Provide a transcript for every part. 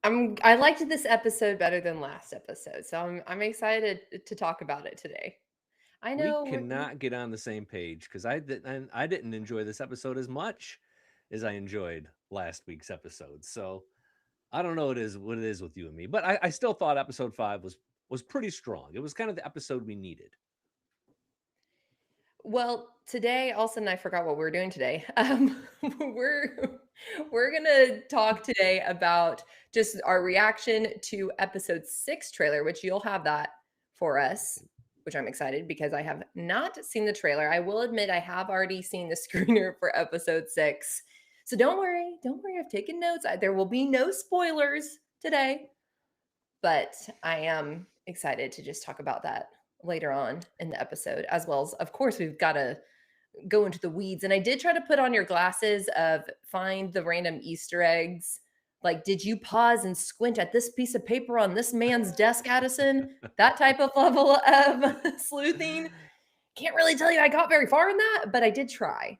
I liked this episode better than last episode, so I'm excited to talk about it today. I We know cannot get on the same page because I didn't enjoy this episode as much as I enjoyed last week's episode. So I don't know what it is with you and me, but I still thought episode 5 was pretty strong. It was kind of the episode we needed. well, today all of a sudden I forgot what we were doing today. We're we're gonna talk today about just our reaction to episode 6 trailer, which you'll have that for us, which I'm excited because I have not seen the trailer. I will admit I have already seen the screener for episode 6. So don't worry, I've taken notes. There will be no spoilers today, but I am excited to just talk about that later on in the episode, as well as, of course, we've got to go into the weeds. And I did try to put on your glasses of find the random Easter eggs. Like, did you pause and squint at this piece of paper on this man's desk, Adison? That type of level of sleuthing. Can't really tell you I got very far in that, but I did try.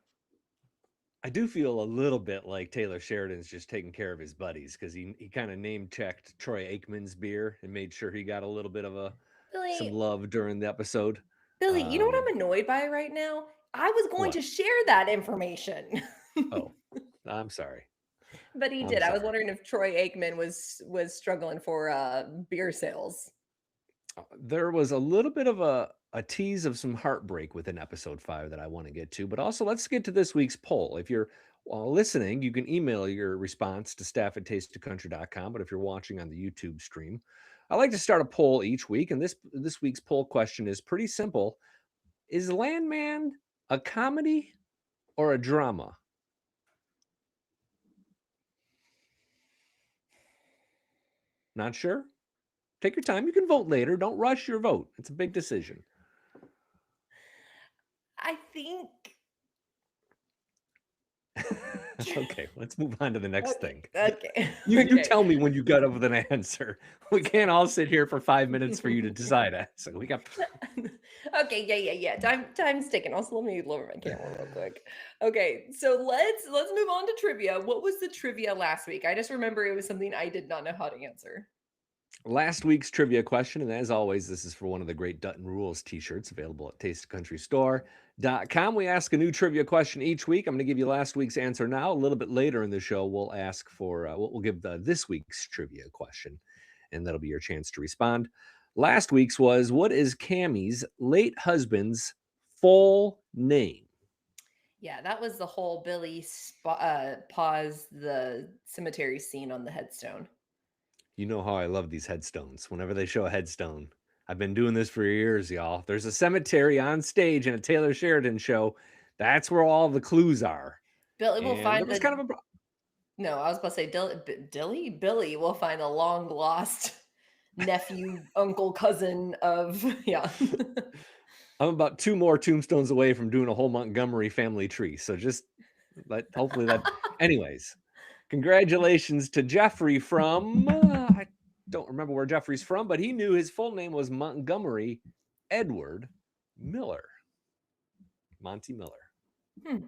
I do feel a little bit like Taylor Sheridan's just taking care of his buddies because he kind of name checked Troy Aikman's beer and made sure he got a little bit of some Billy, love during the episode. Billy, you know what Um, I'm annoyed by right now? I was going what? to share that information. Oh, I'm sorry. But he I'm did. I was sorry. wondering if Troy Aikman was struggling for beer sales. There was a little bit of a tease of some heartbreak within episode 5 that I want to get to, but also let's get to this week's poll. If you're listening, you can email your response to staff@tasteofcountry.com. But if you're watching on the YouTube stream, I like to start a poll each week, and this week's poll question is pretty simple: is Landman a comedy or a drama? Not sure? Take your time. You can vote later. Don't rush your vote. It's a big decision. I think Okay, let's move on to the next okay, thing. okay, You okay. tell me when you got up with an answer. We can't all sit here for 5 minutes for you to decide it. So we got Okay, yeah. Time's ticking. Also, let me lower my camera real quick. Okay, so let's move on to trivia. What was the trivia last week? I just remember it was something I did not know how to answer. last week's trivia question, and as always, this is for one of the great Dutton Rules t-shirts available at tasteofcountrystore.com. We ask a new trivia question each week. I'm going to give you last week's answer now. A little bit later in the show, we'll ask for we'll give this week's trivia question, and that'll be your chance to respond. Last week's was, what is Cami's late husband's full name? Yeah, that was the whole pause the cemetery scene on the headstone. You know how I love these headstones. Whenever they show a headstone, I've been doing this for years, y'all. There's a cemetery on stage in a Taylor Sheridan show. That's where all the clues are. Billy will And there find was the kind of a No, I was about to say Billy will find a long lost nephew, uncle, cousin of yeah. I'm about 2 more tombstones away from doing a whole Montgomery family tree. So just hopefully that. Anyways, congratulations to Jeffrey from. I don't remember where Jeffrey's from, but he knew his full name was Montgomery Edward Miller. Monty Miller. Hmm,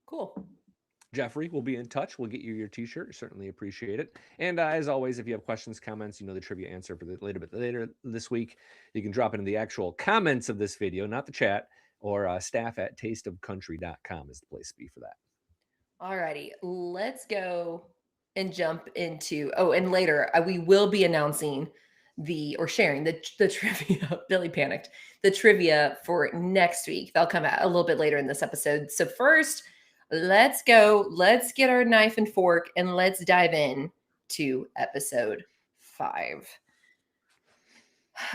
cool. Jeffrey, we'll be in touch. We'll get you your T-shirt. Certainly appreciate it. And as always, if you have questions, comments, the trivia answer for the little bit later this week, you can drop it in the actual comments of this video, not the chat, or staff@tasteofcountry.com is the place to be for that. Alrighty, let's go and jump into. Oh, and later we will be announcing or sharing the trivia. Billy panicked. The trivia for next week. They'll come out a little bit later in this episode. So first, let's go. Let's get our knife and fork and let's dive in to episode 5.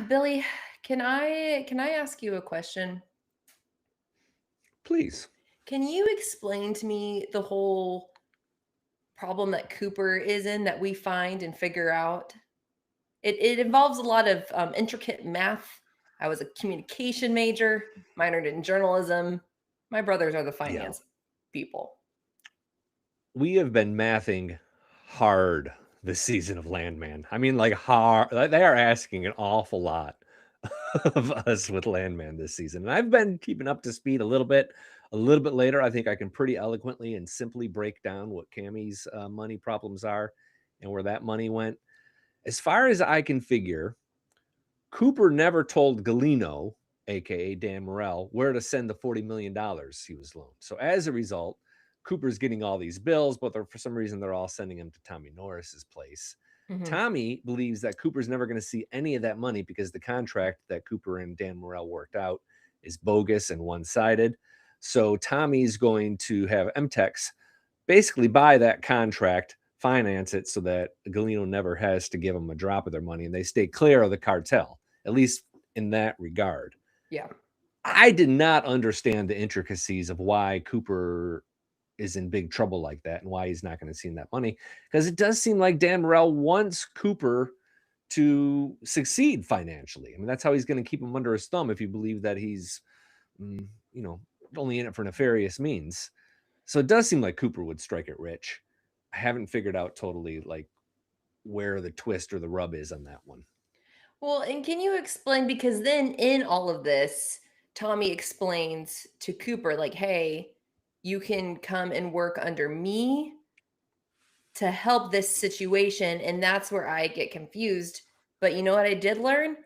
Billy, can I ask you a question? Please. Can you explain to me the whole problem that Cooper is in that we find and figure out? It involves a lot of intricate math. I was a communication major, minored in journalism. My brothers are the Yeah. finance people. We have been mathing hard this season of Landman. I mean, like hard. They are asking an awful lot of us with Landman this season. And I've been keeping up to speed a little bit. A little bit later, I think I can pretty eloquently and simply break down what Cami's money problems are and where that money went. As far as I can figure, Cooper never told Galino, aka Dan Morrell, where to send the $40 million he was loaned. So as a result, Cooper's getting all these bills, but for some reason they're all sending him to Tommy Norris's place. Mhm. Tommy believes that Cooper's never going to see any of that money because the contract that Cooper and Dan Morrell worked out is bogus and one-sided. So Tommy's going to have M-Tex basically buy that contract, finance it so that Galino never has to give them a drop of their money and they stay clear of the cartel, at least in that regard. Yeah. I did not understand the intricacies of why Cooper is in big trouble like that and why he's not going to see that money, because it does seem like Dan Morrell wants Cooper to succeed financially. I mean, that's how he's going to keep him under his thumb if you believe that he's, you know, only in it for nefarious means. So it does seem like Cooper would strike it rich. I haven't figured out totally like where the twist or the rub is on that one. Well, and can you explain, because then in all of this, Tommy explains to Cooper, like, hey, you can come and work under me to help this situation. And that's where I get confused. But you know what I did learn?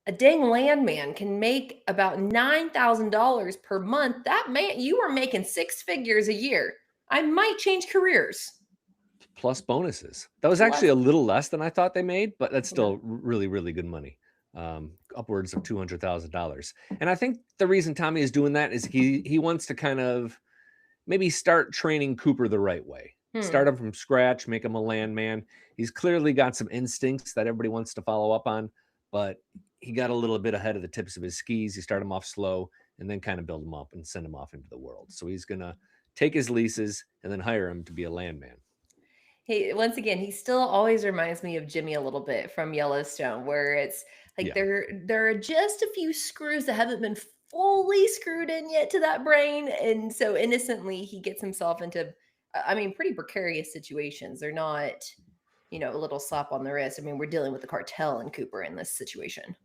A dang landman can make about $9,000 per month. That man, you are making six figures a year. I might change careers. Plus bonuses. That was Plus, actually a little less than I thought they made, but that's okay. still really, really good money. Upwards of $200,000. And I think the reason Tommy is doing that is he wants to kind of maybe start training Cooper the right way. Start Hmm. him from scratch, make him a landman. He's clearly got some instincts that everybody wants to follow up on, but he got a little bit ahead of the tips of his skis. He started him off slow and then kind of build him up and send him off into the world. So he's going to take his leases and then hire him to be a landman. He, once again, he still always reminds me of Jimmy a little bit from Yellowstone, where it's like Yeah. there are just a few screws that haven't been fully screwed in yet to that brain, and so innocently he gets himself into, I mean, pretty precarious situations. They're not, a little slap on the wrist. I mean, we're dealing with the cartel and Cooper in this situation.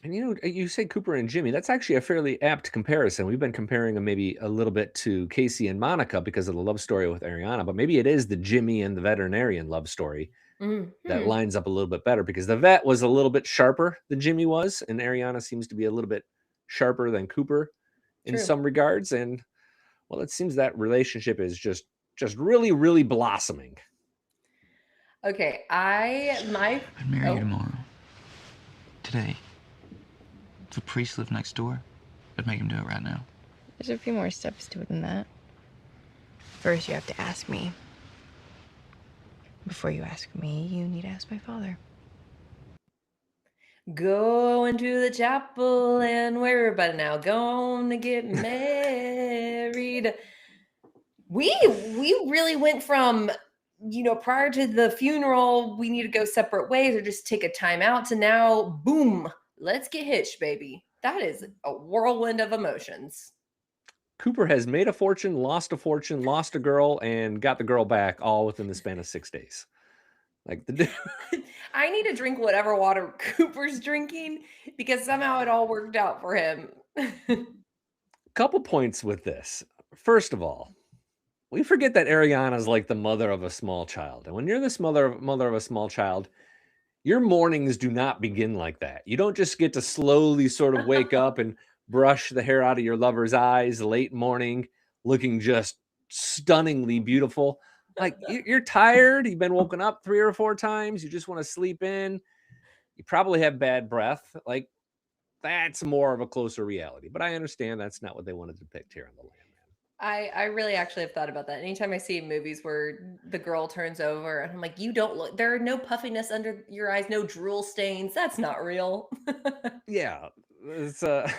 And you say Cooper and Jimmy. That's actually a fairly apt comparison. We've been comparing them maybe a little bit to Casey and Monica because of the love story with Ariana, but maybe it is the Jimmy and the veterinarian love story that Hmm. lines up a little bit better because the vet was a little bit sharper than Jimmy was, and Ariana seems to be a little bit sharper than Cooper in True. some regards. And well, it seems that relationship is just really, really blossoming. Okay, I my I'd marry you oh, tomorrow. Today. If a priest lived next door, I'd make him do it right now. There's a few more steps to it than that. First, you have to ask me. Before you ask me, you need to ask my father. going to the chapel and we're about now going to get married. We really went from, prior to the funeral, we need to go separate ways or just take a time out, to now, boom, let's get hitched, baby. That is a whirlwind of emotions. Cooper has made a fortune, lost a girl, and got the girl back all within the span of 6 days. Like the I need to drink whatever water Cooper's drinking because somehow it all worked out for him. couple points with this. First of all, we forget that Ariana is like the mother of a small child. And when you're this mother of a small child, your mornings do not begin like that. You don't just get to slowly sort of wake up and brush the hair out of your lover's eyes late morning, looking just stunningly beautiful. Like you're tired, you've been woken up 3 or 4 times, you just want to sleep in. You probably have bad breath. Like that's more of a closer reality. But I understand that's not what they wanted to depict here on the Landman. I really actually have thought about that. Anytime I see movies where the girl turns over and I'm like, you don't look, there are no puffiness under your eyes, no drool stains. That's not real. Yeah, it's and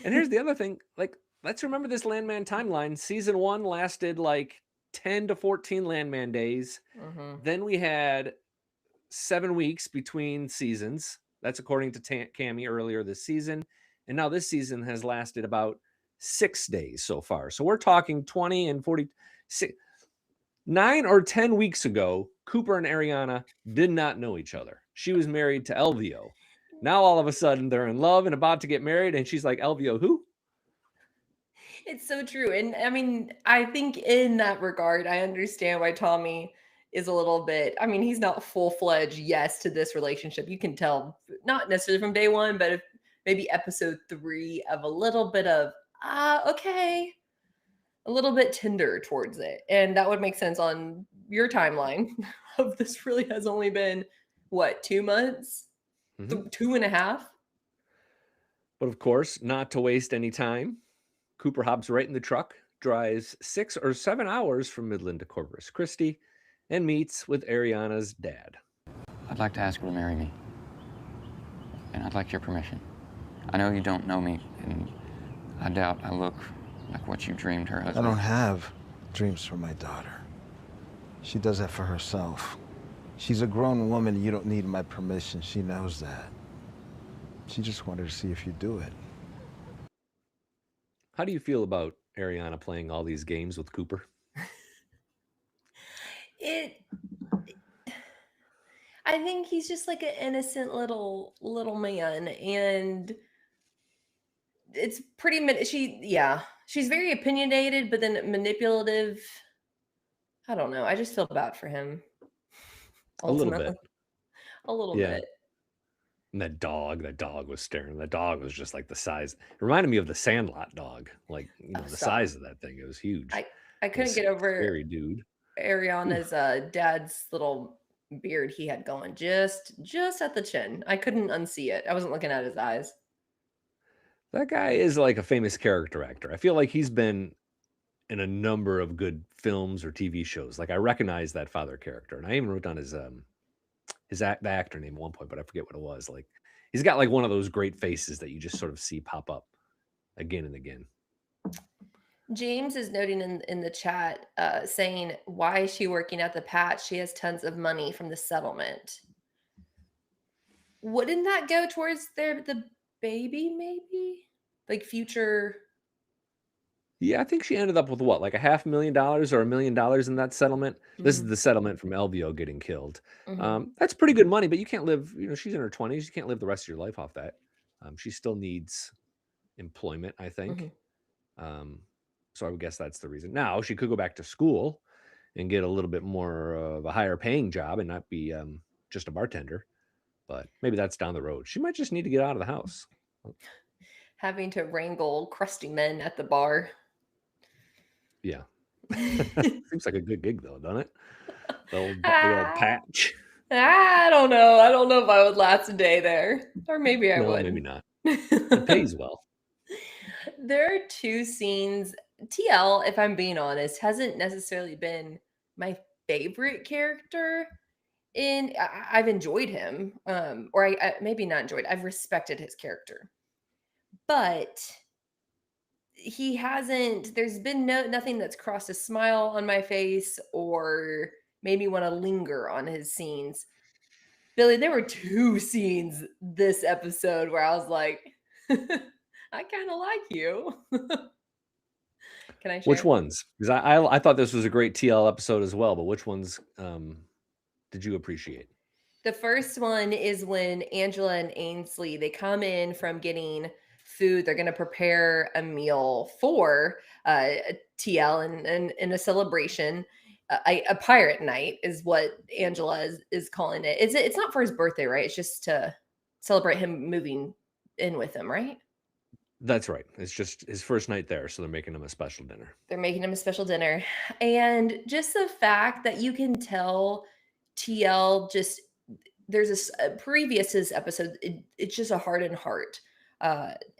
here's the other thing. Like, let's remember this Landman timeline. Season 1 lasted like 10 to 14 Landman days. Hmm. Then we had 7 weeks between seasons. That's according to Cami earlier this season. And now this season has lasted about 6 days so far. So we're talking 20 and 40. 9 or 10 weeks ago, Cooper and Ariana did not know each other. She was married to Elvio. Now all of a sudden they're in love and about to get married, and she's like, "LVO who?" It's so true. And I mean, I think in that regard, I understand why Tommy is a little bit, I mean, he's not full-fledged yes to this relationship. You can tell, not necessarily from day one, but if maybe episode 3 of a little bit of, okay, a little bit tender towards it. And that would make sense on your timeline of this really has only been, what, 2 months? Mhm. 2.5? But of course, not to waste any time, Cooper hops right in the truck, drives 6 or 7 hours from Midland to Corpus Christi, and meets with Ariana's dad. I'd like to ask her to marry me. And I'd like your permission. I know you don't know me, and I doubt I look like what you dreamed her I husband. don't have dreams for my daughter. She does that for herself. She's a grown woman. You don't need my permission. She knows that. She just wanted to see if you do it. How do you feel about Ariana playing all these games with Cooper? I think he's just like an innocent little man, and it's pretty she's very opinionated, but then manipulative. I don't know. I just feel bad for him. A little Ultimately. bit. A little Yeah. bit. And that dog was staring. That dog was just like the size. It reminded me of the Sandlot dog. Like, the Stop. size of that thing. It was huge. I couldn't This get over scary dude. Ariana's dad's little beard he had going just at the chin. I couldn't unsee it. I wasn't looking at his eyes. That guy is like a famous character actor. I feel like he's been in a number of good films or TV shows. Like I recognize that father character, and I even wrote down the actor name at one point, but I forget what it was. Like he's got like one of those great faces that you just sort of see pop up again and again. James is noting in the chat saying, why is she working at the patch? She has tons of money from the settlement. Wouldn't that go towards the baby, maybe? Like future. Yeah, I think she ended up with what, like $500,000 or $1 million in that settlement. This is the settlement from LVO getting killed. That's pretty good money, but you can't live, she's in her 20s. You can't live the rest of your life off that. She still needs employment, I think. So I would guess that's the reason. Now she could go back to school and get a little bit more of a higher paying job and not be just a bartender. But maybe that's down the road. She might just need to get out of the house. Having to wrangle crusty men at the bar. Yeah. Seems like a good gig though, doesn't it? The old patch. I don't know. I don't know if I would last a day there. Or maybe I would. Maybe not. It pays well. There are 2 scenes. TL, if I'm being honest, hasn't necessarily been my favorite character. I've enjoyed him, or I maybe not enjoyed. I've respected his character, but he hasn't. There's been nothing that's crossed a smile on my face or made me want to linger on his scenes. Billy, there were 2 scenes this episode where I was like, I kind of like you. Can I share? Which ones? Because I thought this was a great TL episode as well, but which ones did you appreciate? The first one is when Angela and Ainsley, they come in from getting food. They're going to prepare a meal for TL and in a celebration. A pirate night is what Angela is calling it. It's not for his birthday, right? It's just to celebrate him moving in with them, right? That's right. It's just his first night there, so they're making him a special dinner. They're making him a special dinner. And just the fact that you can tell TL just, there's a previous his episode, it's just a hardened heart.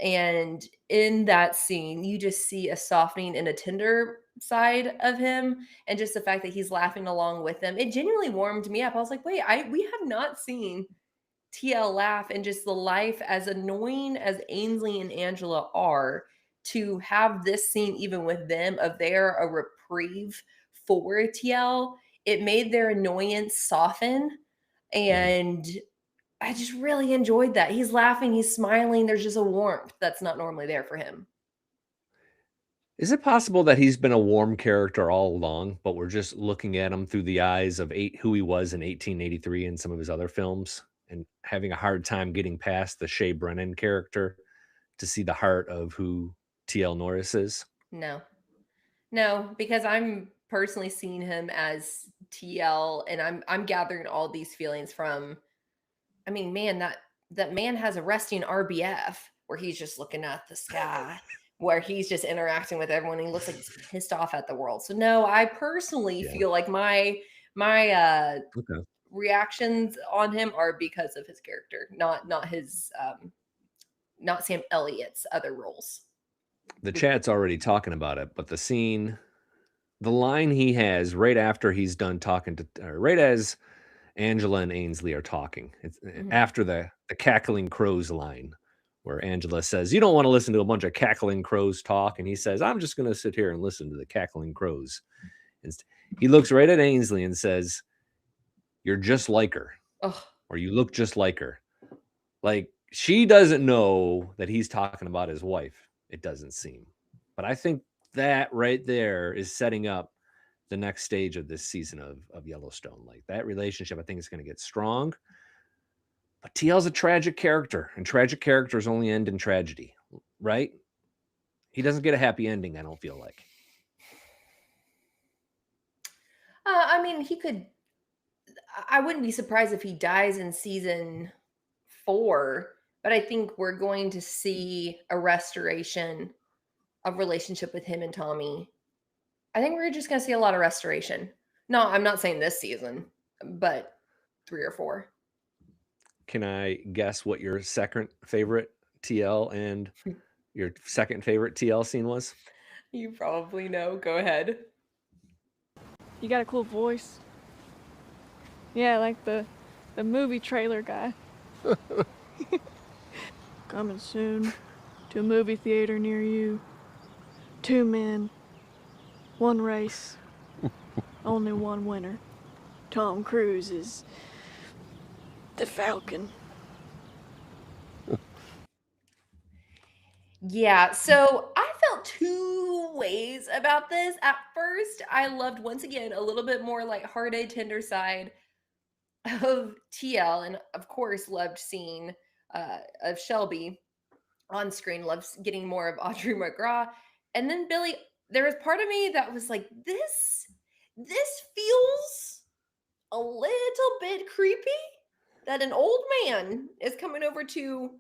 And in that scene, you just see a softening and a tender side of him. And just the fact that he's laughing along with them, it genuinely warmed me up. I was like, wait, we have not seen TL laugh, and just the life, as annoying as Ainsley and Angela are, to have this scene even with them of they're a reprieve for TL, it made their annoyance soften. And I just really enjoyed that. He's laughing, he's smiling. There's just a warmth that's not normally there for him. Is it possible that he's been a warm character all along, but we're just looking at him through the eyes of who he was in 1883 and some of his other films? and having a hard time getting past the Shea Brennan character to see the heart of who TL Norris is? No, because I'm personally seeing him as TL, and I'm gathering all these feelings from. I mean, man, that man has a resting RBF where he's just looking at the sky, where he's just interacting with everyone. He looks like he's pissed off at the world. So no, I personally Yeah. feel like my Okay. reactions on him are because of his character, not his not Sam Elliott's other roles. The chat's already talking about it, but the line he has right after he's done talking to, right as Angela and Ainsley are talking, it's after the cackling crows line, where Angela says, "You don't want to listen to a bunch of cackling crows talk," and he says, "I'm just going to sit here and listen to the cackling crows." And he looks right at Ainsley and says, "You're just like her," or "You look just like her." Like, she doesn't know that he's talking about his wife, it doesn't seem. But I think that right there is setting up the next stage of this season of Yellowstone. Like, that relationship, I think, is going to get strong. But TL's a tragic character, and tragic characters only end in tragedy, right? He doesn't get a happy ending, I don't feel like. I mean, he could. I wouldn't be surprised if he dies in season 4, but I think we're going to see a restoration of relationship with him and Tommy. I think we're just going to see a lot of restoration. No, I'm not saying this season, but 3 or 4. Can I guess what your second favorite TL and your second favorite TL scene was? You probably know. Go ahead. You got a cool voice. Yeah, like the movie trailer guy. Coming soon to a movie theater near you. 2 men, 1 race, only 1 winner. Tom Cruise is the Falcon. Yeah, so I felt 2 ways about this. At first, I loved, once again, a little bit more lighthearted, tender side of TL, and of course, loved seeing of Shelby on screen. Loved getting more of Audrey McGraw, and then Billy. There was part of me that was like, this feels a little bit creepy that an old man is coming over to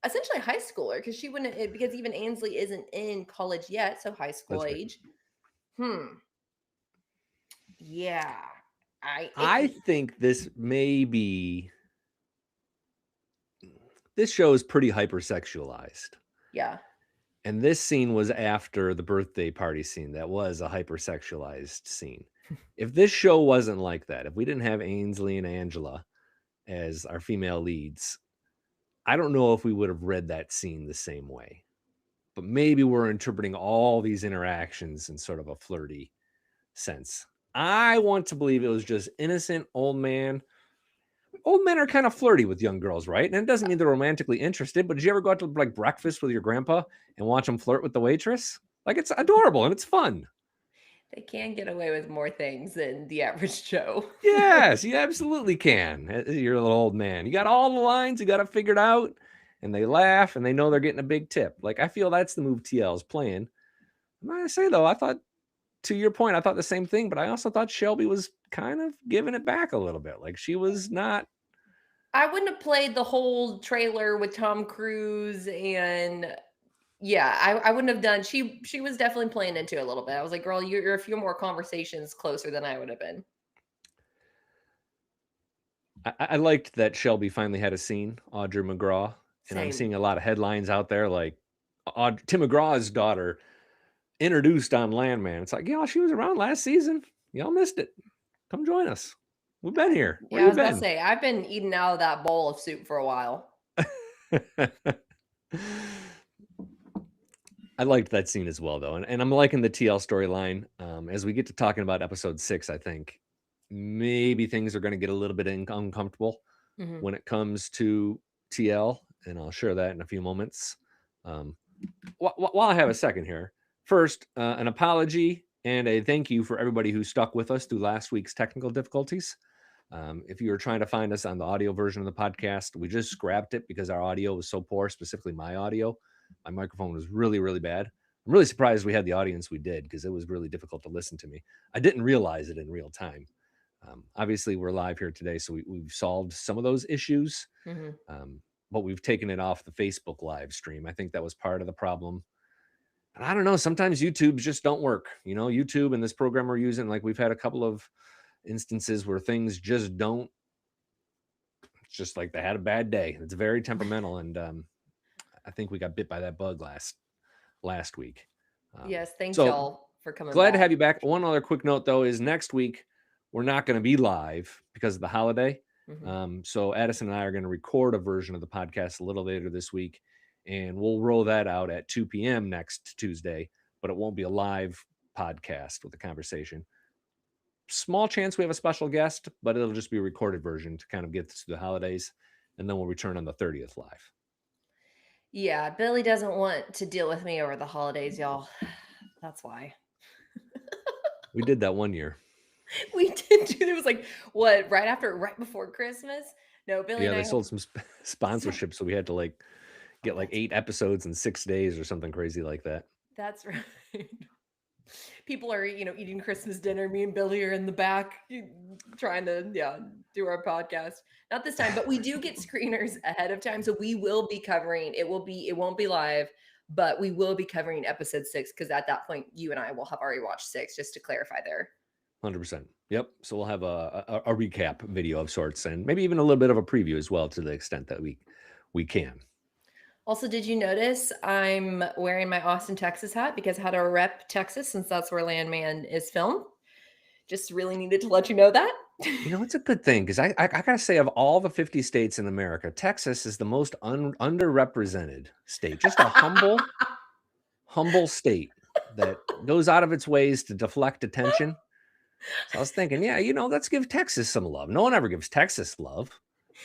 essentially a high schooler, because she wouldn't, because even Ainsley isn't in college yet, so high school That's right. age. Yeah. I think this show is pretty hypersexualized. Yeah. And this scene was after the birthday party scene. That was a hypersexualized scene. If this show wasn't like that, if we didn't have Ainsley and Angela as our female leads, I don't know if we would have read that scene the same way. But maybe we're interpreting all these interactions in sort of a flirty sense. I want to believe it was just innocent old man. Old men are kind of flirty with young girls, right? And it doesn't mean they're romantically interested, but did you ever go out to like breakfast with your grandpa and watch him flirt with the waitress? Like, it's adorable and it's fun. They can get away with more things than the average Joe. Yes, you absolutely can. You're a little old man. You got all the lines, you got it figured out, and they laugh and they know they're getting a big tip. Like, I feel that's the move TL's playing. I'm gonna say though, I thought, to your point, I thought the same thing, but I also thought Shelby was kind of giving it back a little bit. Like, she was not. I wouldn't have played the whole trailer with Tom Cruise, and yeah, I wouldn't have done. She was definitely playing into it a little bit. I was like, girl, you're a few more conversations closer than I would have been. I liked that Shelby finally had a scene, Audrey McGraw, and I'm Same. seeing a lot of headlines out there like Tim McGraw's daughter introduced on Landman. It's like, yeah, she was around last season. Y'all missed it. Come join us. We've been here. Where Yeah, I you was about to been? say, I've been eating out of that bowl of soup for a while. I liked that scene as well, though. And I'm liking the TL storyline. As we get to talking about episode 6, I think maybe things are going to get a little bit uncomfortable when it comes to TL. And I'll share that in a few moments. While I have a second here, first, an apology and a thank you for everybody who stuck with us through last week's technical difficulties. If you were trying to find us on the audio version of the podcast, we just scrapped it because our audio was so poor, specifically my audio. My microphone was really, really bad. I'm really surprised we had the audience we did because it was really difficult to listen to me. I didn't realize it in real time. Obviously, we're live here today, so we've solved some of those issues, but we've taken it off the Facebook live stream. I think that was part of the problem. And I don't know, sometimes YouTube just don't work. You know, YouTube and this program we're using, like we've had a couple of instances where things just don't, it's just like they had a bad day. It's very temperamental. And I think we got bit by that bug last week. Yes, thanks so y'all for coming glad back. to have you back. One other quick note though is next week we're not going to be live because of the holiday. So Adison and I are going to record a version of the podcast a little later this week, and we'll roll that out at 2 p.m. next Tuesday, but it won't be a live podcast with the conversation. Small chance we have a special guest, but it'll just be a recorded version to kind of get through the holidays, and then we'll return on the 30th live. Yeah, Billy doesn't want to deal with me over the holidays, y'all. That's why. We did that one year. We did do it. Was like what, right before Christmas? No, Billy. Yeah, and they I sold some sponsorship, so we had to like get like 8 episodes in 6 days or something crazy like that. That's right. People are, eating Christmas dinner. Me and Billy are in the back trying to, do our podcast. Not this time, but we do get screeners ahead of time. So we will be covering, it won't be live, but we will be covering episode 6 because at that point, you and I will have already watched 6, just to clarify there. 100%. Yep. So we'll have a recap video of sorts, and maybe even a little bit of a preview as well, to the extent that we can. Also, did you notice I'm wearing my Austin, Texas hat because I had to rep Texas since that's where Landman is filmed? Just really needed to let you know that. It's a good thing because I gotta say, of all the 50 states in America, Texas is the most underrepresented state. Just a humble state that goes out of its ways to deflect attention. So I was thinking, let's give Texas some love. No one ever gives Texas love.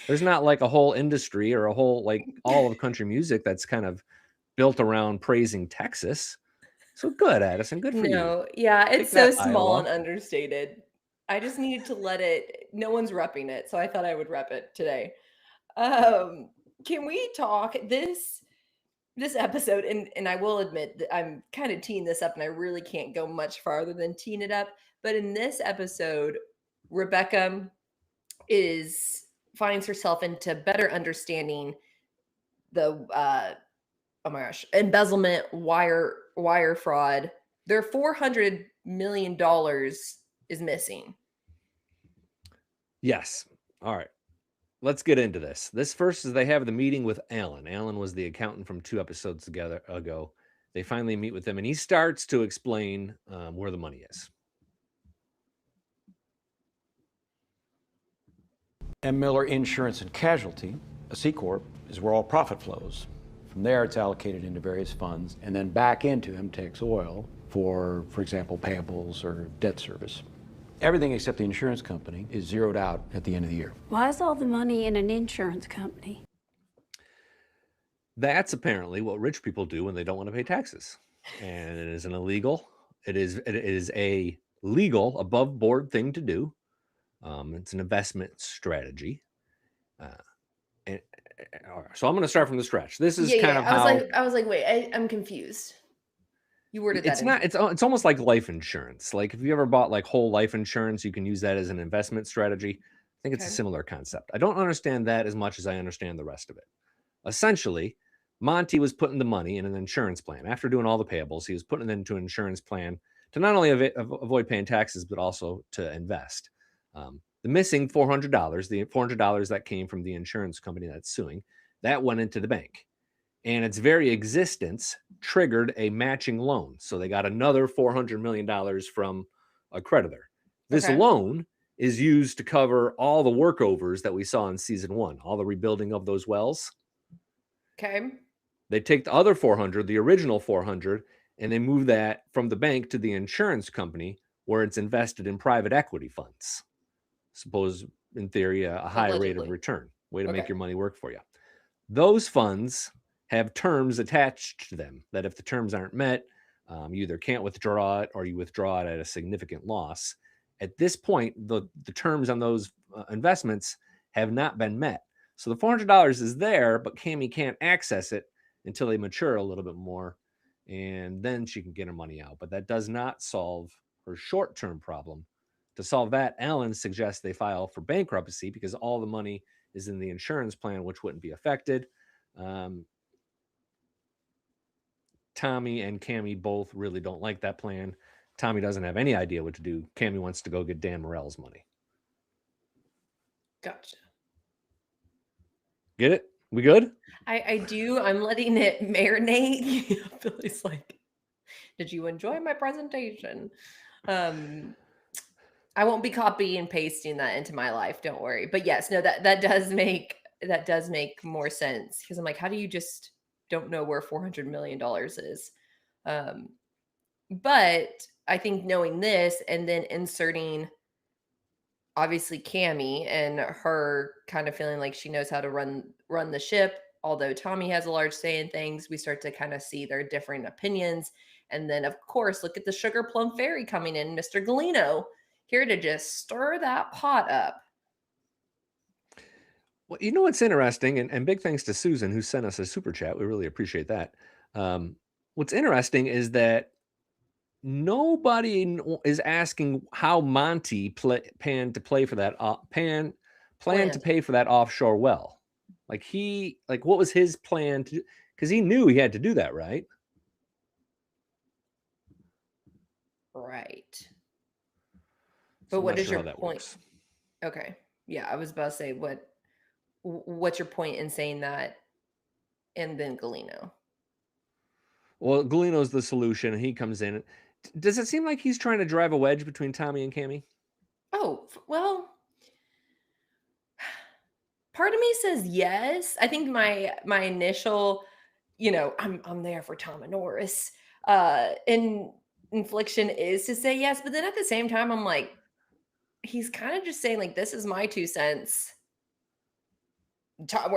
There's not like a whole industry or a whole, like, all of country music that's kind of built around praising Texas. So good, Adison. Good for you. Yeah, it's so Take that, small Iowa. and understated. I just needed to let it, no one's repping it, so I thought I would rep it today. Can we talk this episode, and I will admit that I'm kind of teeing this up and I really can't go much farther than teeing it up, but in this episode, Rebecca finds herself into better understanding the oh my gosh, embezzlement, wire fraud. Their $400 million is missing. Yes. All right. Let's get into this. This first is they have the meeting with Alan. Alan was the accountant from 2 episodes ago. They finally meet with him, and he starts to explain where the money is. M. Miller Insurance and Casualty, a C Corp, is where all profit flows. From there, it's allocated into various funds and then back into M-Tex Oil for example, payables or debt service. Everything except the insurance company is zeroed out at the end of the year. Why is all the money in an insurance company? That's apparently what rich people do when they don't want to pay taxes. And it is an illegal. It is a legal, above board thing to do. It's an investment strategy. So I'm going to start from the stretch. This is kind of how I was like, wait, I'm confused. You worded that. It's almost like life insurance. Like if you ever bought like whole life insurance, you can use that as an investment strategy. I think it's a similar concept. I don't understand that as much as I understand the rest of it. Essentially, Monty was putting the money in an insurance plan. After doing all the payables, he was putting it into an insurance plan to not only avoid paying taxes, but also to invest. The missing $400, the $400 that came from the insurance company that's suing, that went into the bank. And its very existence triggered a matching loan. So they got another $400 million from a creditor. This loan is used to cover all the workovers that we saw in season 1, all the rebuilding of those wells. Okay. They take the other 400, the original 400, and they move that from the bank to the insurance company where it's invested in private equity funds. Suppose, in theory, a high rate of return. Way to make your money work for you. Those funds have terms attached to them that if the terms aren't met, you either can't withdraw it or you withdraw it at a significant loss. At this point, the terms on those investments have not been met. So the $400 is there, but Cami can't access it until they mature a little bit more, and then she can get her money out. But that does not solve her short-term problem. To solve that, Ellen suggests they file for bankruptcy because all the money is in the insurance plan, which wouldn't be affected. Tommy and Cami both really don't like that plan. Tommy doesn't have any idea what to do. Cami wants to go get Dan Morell's money. Gotcha. Get it? We good? I do. I'm letting it marinate. Billy's like, did you enjoy my presentation? I won't be copying and pasting that into my life. Don't worry. But yes, no, that does make more sense, because I'm like, how do you just don't know where $400 million is? But I think knowing this and then inserting obviously Cami and her kind of feeling like she knows how to run the ship, although Tommy has a large say in things, we start to kind of see their different opinions. And then of course, look at the Sugar Plum Fairy coming in, Mr. Galino, here to just stir that pot up. Well, you know what's interesting, and big thanks to Susan who sent us a super chat. We really appreciate that. What's interesting is that nobody is asking how Monty planned to pay for that offshore well. Like what was his plan to? Because he knew he had to do that, right? Right. So But what is sure your point? Works. Okay. Yeah, I was about to say, what's your point in saying that? And then Galino. Well, Galino's the solution, and he comes in. Does it seem like he's trying to drive a wedge between Tommy and Cami? Oh, well, part of me says yes. I think my initial, I'm there for Tom and Norris infliction is to say yes. But then at the same time, I'm like, he's kind of just saying, like, this is my 2 cents.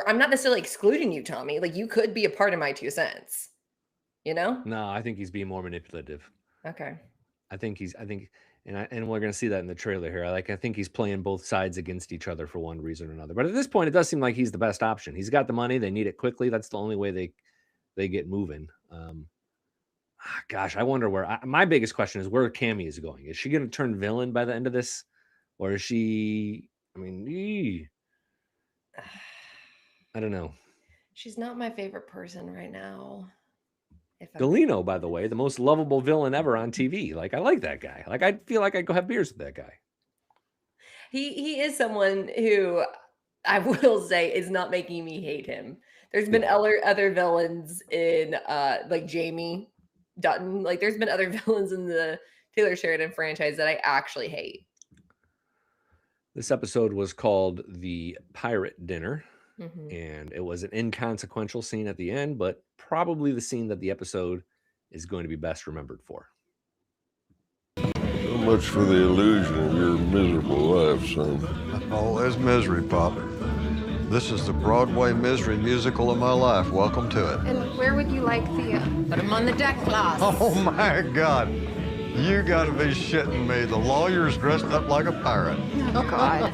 I'm not necessarily excluding you, Tommy. Like, you could be a part of my 2 cents, No, I think he's being more manipulative. Okay. And we're going to see that in the trailer here. I think he's playing both sides against each other for one reason or another. But at this point, it does seem like he's the best option. He's got the money. They need it quickly. That's the only way they get moving. Gosh, I wonder where. My biggest question is where Cami is going. Is she going to turn villain by the end of this? Or is she, I don't know. She's not my favorite person right now. Galino, by the way, the most lovable villain ever on TV. Like, I like that guy. Like, I feel like I'd go have beers with that guy. He is someone who I will say is not making me hate him. There's been other villains in like Jamie Dutton. Like, there's been other villains in the Taylor Sheridan franchise that I actually hate. This episode was called The Pirate Dinner. Mm-hmm. And it was an inconsequential scene at the end, but probably the scene that the episode is going to be best remembered for. So much for the illusion of your miserable life, son. Oh, there's misery, Pop. This is the Broadway misery musical of my life. Welcome to it. And where would you like the... Put him on the deck, Floss. Oh, my God. You gotta be shitting me. The lawyer's dressed up like a pirate. Oh, God.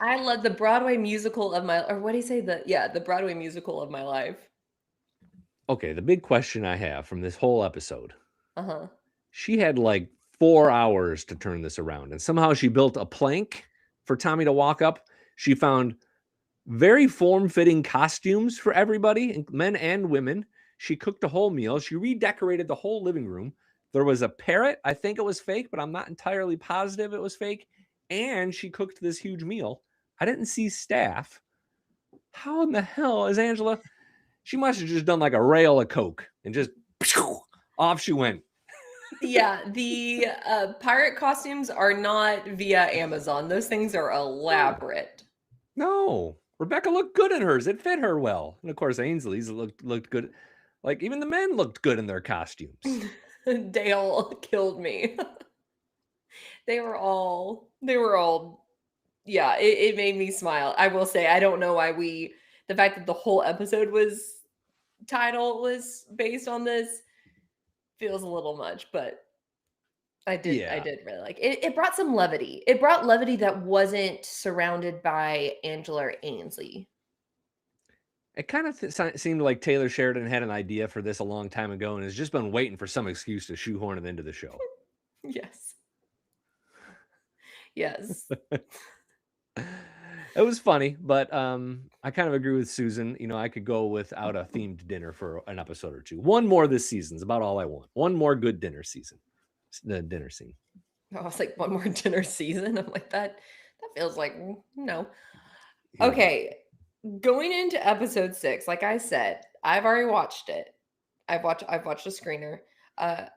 I love the Broadway musical of my, or what do you say? The Broadway musical of my life. Okay, the big question I have from this whole episode. Uh-huh. She had like 4 hours to turn this around, and somehow she built a plank for Tommy to walk up. She found very form-fitting costumes for everybody, men and women. She cooked a whole meal. She redecorated the whole living room. There was a parrot. I think it was fake, but I'm not entirely positive it was fake. And she cooked this huge meal. I didn't see staff. How in the hell is Angela? She must have just done like a rail of Coke and just off she went. Yeah, the pirate costumes are not via Amazon. Those things are elaborate. No, Rebecca looked good in hers. It fit her well. And of course, Ainsley's looked good. Like even the men looked good in their costumes. Dale killed me. They were all, yeah, it made me smile. I will say, I don't know why the fact that the whole episode title was based on this feels a little much, but I Yeah. did really like it. It brought some levity. It brought levity that wasn't surrounded by Angela or Ainsley. It kind of seemed like Taylor Sheridan had an idea for this a long time ago and has just been waiting for some excuse to shoehorn it into the show. Yes. Yes. It was funny, but I kind of agree with Susan. You know, I could go without a themed dinner for an episode or two. One more this season is about all I want. One more good dinner season. The dinner scene. I was like, one more dinner season. I'm like, that feels like no. Yeah. Okay. Going into episode 6, like I said, I've already watched it. I've watched a screener.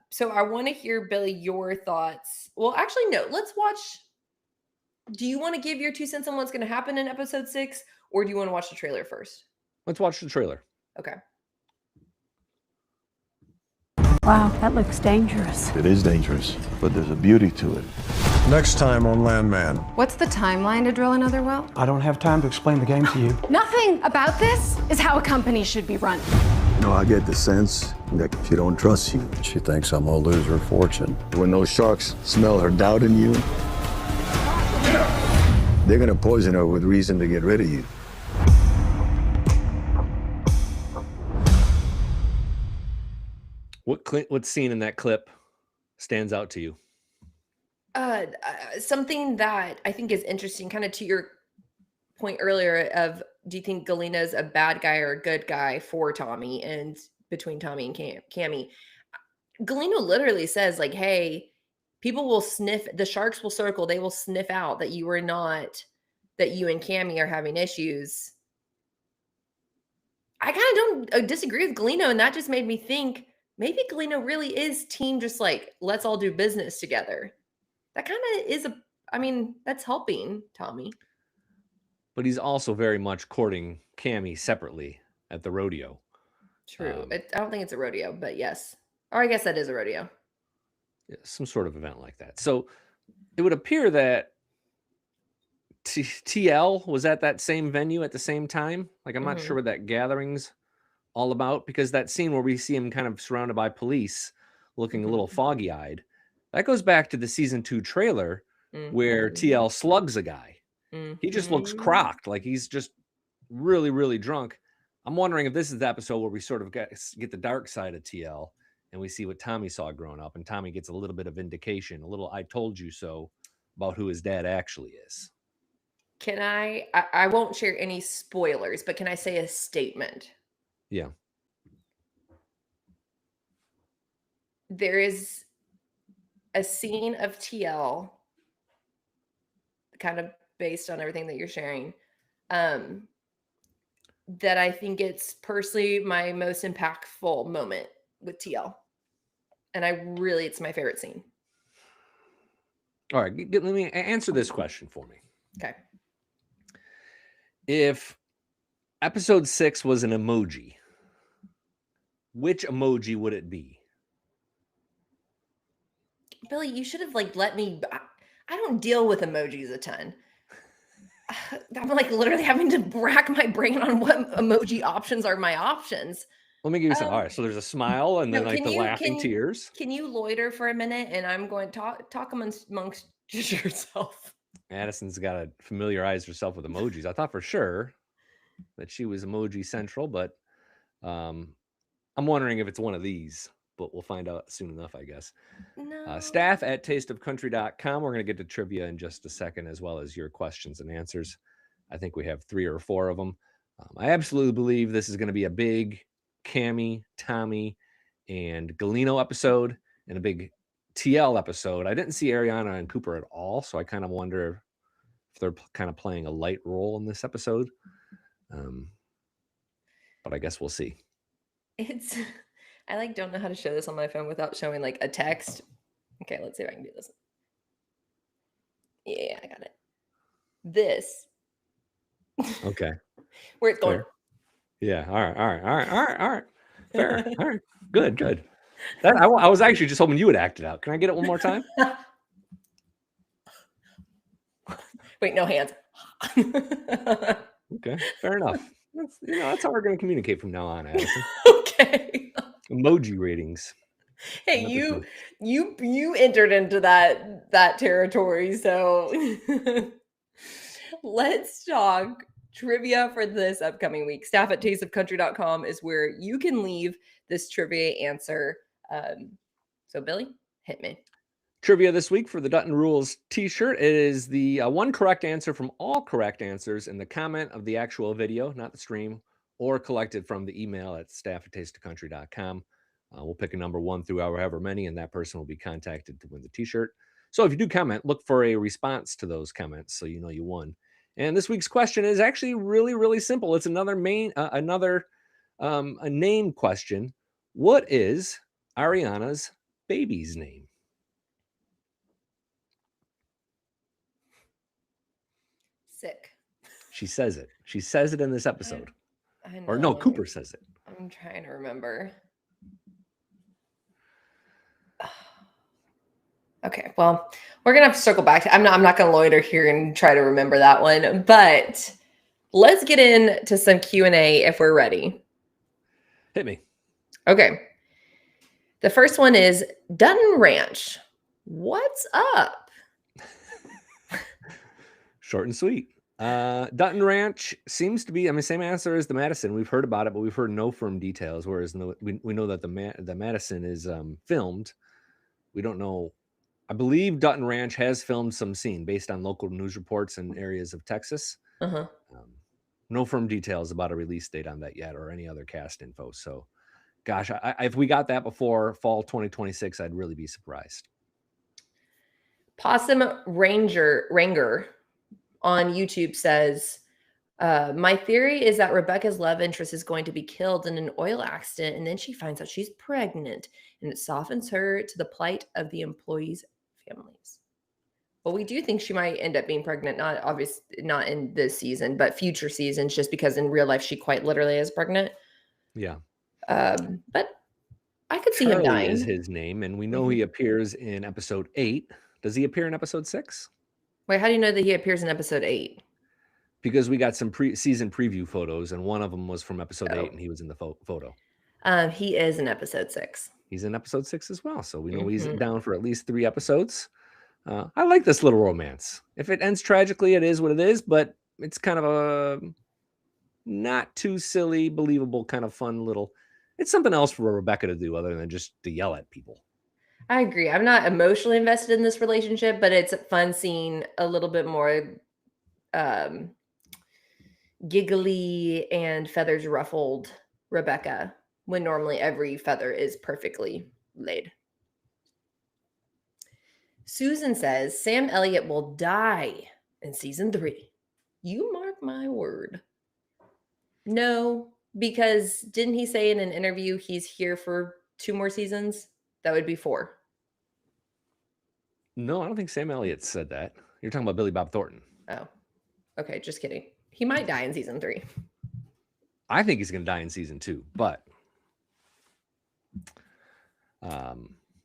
So I want to hear, Billy, your thoughts. Well, actually, no. Let's watch. Do you want to give your 2 cents on what's going to happen in episode 6, or do you want to watch the trailer first? Let's watch the trailer. Okay. Wow, that looks dangerous. It is dangerous, but there's a beauty to it. Next time on Landman. What's the timeline to drill another well? I don't have time to explain the game to you. Nothing about this is how a company should be run. You know, I get the sense that she don't trust you. She thinks I'm gonna lose her fortune. When those sharks smell her doubt in you, they're gonna poison her with reason to get rid of you. What scene in that clip stands out to you? Something that I think is interesting, kind of to your point earlier of, do you think Galina's a bad guy or a good guy for Tommy, and between Tommy and Cami? Galina literally says, like, hey, people will sniff, the sharks will circle, they will sniff out that you and Cami are having issues. I kind of don't disagree with Galina, and that just made me think maybe Galina really is team, just like, let's all do business together. That kind of is that's helping Tommy. But he's also very much courting Cami separately at the rodeo. True. I don't think it's a rodeo, but yes. Or I guess that is a rodeo. Yeah, some sort of event like that. So it would appear that TL was at that same venue at the same time. Like, I'm not sure what that gathering's all about, because that scene where we see him kind of surrounded by police looking a little foggy-eyed, that goes back to the season 2 trailer where TL slugs a guy. He just looks crocked, like he's just really, really drunk. I'm wondering if this is the episode where we sort of get the dark side of TL and we see what Tommy saw growing up, and Tommy gets a little bit of vindication, a little "I told you so" about who his dad actually is. Can I won't share any spoilers, but can I say a statement? Yeah. There is a scene of TL, kind of based on everything that you're sharing, that I think it's personally my most impactful moment with TL. And it's my favorite scene. All right, let me answer this question for me. Okay. If episode 6 was an emoji, which emoji would it be? Billy, you should have let me. I don't deal with emojis a ton. I'm literally having to rack my brain on what emoji options are my options. Let me give you some. All right, so there's a smile and then the laughing tears. Can you loiter for a minute, and I'm going to talk amongst yourself. Adison's got to familiarize herself with emojis. I thought for sure that she was emoji central, but I'm wondering if it's one of these. But we'll find out soon enough, I guess. No. Staff at tasteofcountry.com. We're going to get to trivia in just a second, as well as your questions and answers. I think we have 3 or 4 of them. I absolutely believe this is going to be a big Cami, Tommy, and Galino episode, and a big TL episode. I didn't see Ariana and Cooper at all, so I kind of wonder if they're kind of playing a light role in this episode. But I guess we'll see. I don't know how to show this on my phone without showing a text. Okay, let's see if I can do this. Yeah, I got it. This. Okay. Where it's going. Fair. Yeah. All right. Fair. All right. Good. I was actually just hoping you would act it out. Can I get it one more time? Wait, no hands. Okay, fair enough. That's how we're going to communicate from now on, Adison. Okay. Emoji ratings. Hey, you entered into that territory, so let's talk trivia for this upcoming week. Staff at tasteofcountry.com is where you can leave this trivia answer. So Billy, hit me. Trivia this week for the Dutton Rules t-shirt. It is the one correct answer from all correct answers in the comment of the actual video, not the stream, or collected from the email at staff@tasteofcountry.com. We'll pick a number 1 through however many, and that person will be contacted to win the t-shirt. So if you do comment, look for a response to those comments so you know you won. And this week's question is actually really, really simple. It's another a name question. What is Ariana's baby's name? Sick. She says it. She says it in this episode. I know. Or no, Cooper says it. I'm trying to remember. Okay, well, we're gonna have to circle back to. I'm not gonna loiter here and try to remember that one, but let's get into some Q&A if we're ready. Hit me. Okay. The first one is Dutton Ranch. What's up? Short and sweet. Dutton Ranch seems to be, same answer as the Madison. We've heard about it, but we've heard no firm details. Whereas we know that the Madison is filmed. We don't know. I believe Dutton Ranch has filmed some scene based on local news reports in areas of Texas. No firm details about a release date on that yet or any other cast info. So, gosh, if we got that before fall 2026, I'd really be surprised. Possum Ranger on YouTube says, my theory is that Rebecca's love interest is going to be killed in an oil accident, and then she finds out she's pregnant, and it softens her to the plight of the employees' families. Well, we do think she might end up being pregnant, not in this season, but future seasons, just because in real life she quite literally is pregnant. Yeah. But I could see him Charlie dying. is his name, and we know he appears in episode 8. Does he appear in episode 6? Wait, how do you know that he appears in episode 8? Because we got some season preview photos, and one of them was from episode 8, and he was in the photo. He is in episode 6. He's in episode 6 as well, so we know he's down for at least 3 episodes. I like this little romance. If it ends tragically, it is what it is, but it's kind of a not too silly, believable, kind of fun little. It's something else for Rebecca to do other than just to yell at people. I agree. I'm not emotionally invested in this relationship, but it's fun seeing a little bit more giggly and feathers ruffled Rebecca when normally every feather is perfectly laid. Susan says Sam Elliott will die in season 3. You mark my word. No, because didn't he say in an interview he's here for 2 more seasons? That would be 4. No, I don't think Sam Elliott said that. You're talking about Billy Bob Thornton. Oh, okay. Just kidding. He might die in season 3. I think he's going to die in season 2, but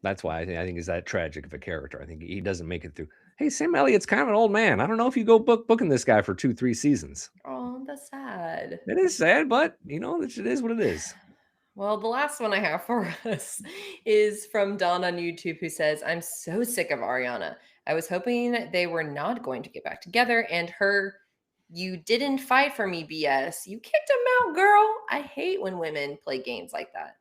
that's why I think he's that tragic of a character. I think he doesn't make it through. Hey, Sam Elliott's kind of an old man. I don't know if you go booking this guy for 2-3 seasons. Oh, that's sad. It is sad, but it is what it is. Well, the last one I have for us is from Dawn on YouTube, who says, I'm so sick of Ariana. I was hoping they were not going to get back together, and her "you didn't fight for me" BS. You kicked him out, girl. I hate when women play games like that.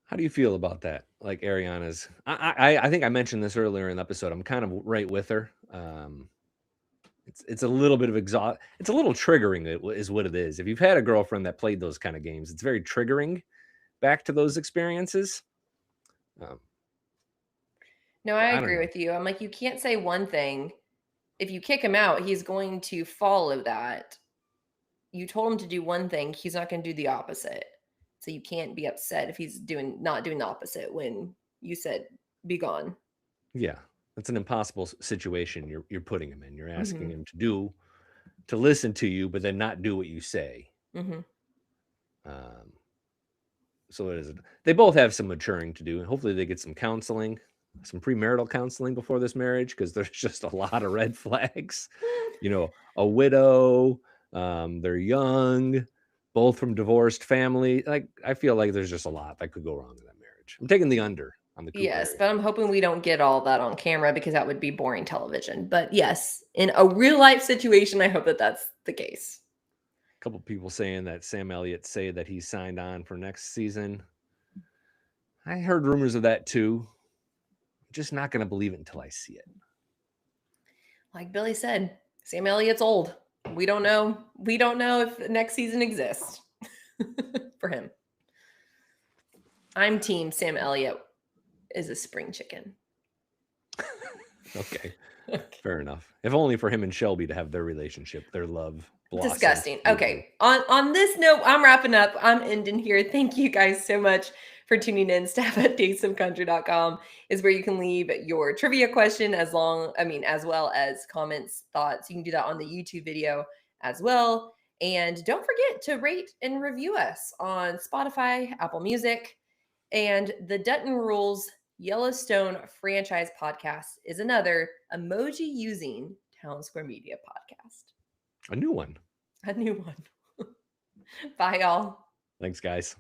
How do you feel about that? Like Ariana's, I think I mentioned this earlier in the episode. I'm kind of right with her. It's a little bit of exhaust. It's a little triggering, is what it is. If you've had a girlfriend that played those kind of games, it's very triggering back to those experiences. No, I agree with you. I'm like, you can't say one thing. If you kick him out, he's going to follow that. You told him to do one thing. He's not going to do the opposite. So you can't be upset if he's not doing the opposite when you said be gone. Yeah, that's an impossible situation you're putting him in. You're asking him to listen to you, but then not do what you say. So it is. They both have some maturing to do, and hopefully they get some counseling, some premarital counseling before this marriage, because there's just a lot of red flags. A widow. They're young. both from divorced family. Like, I feel like there's just a lot that could go wrong in that marriage. I'm taking the under on the Cooper Yes, area. but I'm hoping we don't get all that on camera because that would be boring television. But yes, in a real life situation, I hope that that's the case. A couple people saying that Sam Elliott say that he signed on for next season. I heard rumors of that too. I'm just not going to believe it until I see it. Like Billy said, Sam Elliott's old. We don't know. We don't know if next season exists for him. I'm team Sam Elliott is a spring chicken. Okay. Fair enough. If only for him and Shelby to have their relationship, their love blossom. Disgusting. Okay. On this note, I'm wrapping up. I'm ending here. Thank you guys so much for tuning in. Staff at datesofcountry.com is where you can leave your trivia question as well as comments, thoughts. You can do that on the YouTube video as well. And don't forget to rate and review us on Spotify, Apple Music, and the Dutton Rules Yellowstone franchise podcast is another emoji using Town Square Media podcast. A new one. A new one. Bye, y'all. Thanks, guys.